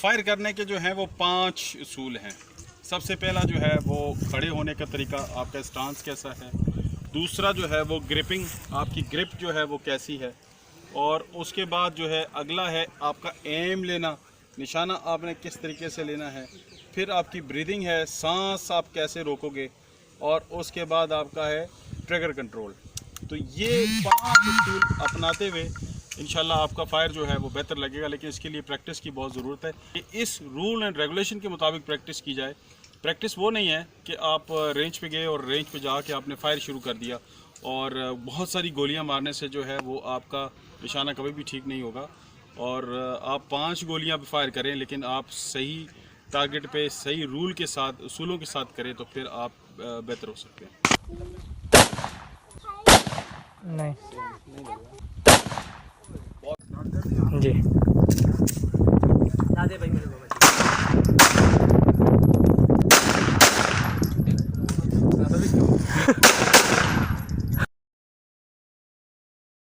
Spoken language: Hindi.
फायर करने के जो हैं वो 5 उसूल हैं। सबसे पहला जो है वो खड़े होने का तरीका, आपका स्टांस कैसा है। दूसरा जो है वो ग्रिपिंग, आपकी ग्रिप जो है वो कैसी है। और उसके बाद जो है अगला है आपका एम लेना, निशाना आपने किस तरीके से लेना है। फिर आपकी ब्रीदिंग है, सांस आप कैसे रोकोगे। और उसके बाद आपका है ट्रिगर कंट्रोल। तो ये 5 उसूल अपनाते हुए इंशाल्लाह आपका फायर जो है वो बेहतर लगेगा। लेकिन इसके लिए प्रैक्टिस की बहुत ज़रूरत है कि इस रूल एंड रेगुलेशन के मुताबिक प्रैक्टिस की जाए। प्रैक्टिस वो नहीं है कि आप रेंज पे गए और रेंज पे जाके आपने फायर शुरू कर दिया और बहुत सारी गोलियां मारने से जो है वो आपका निशाना कभी भी ठीक नहीं होगा। और आप 5 गोलियां भी फायर करें लेकिन आप सही टारगेट पे सही रूल के साथ, उसूलों के साथ करें तो फिर आप बेहतर हो सकते हैं। नहीं जी।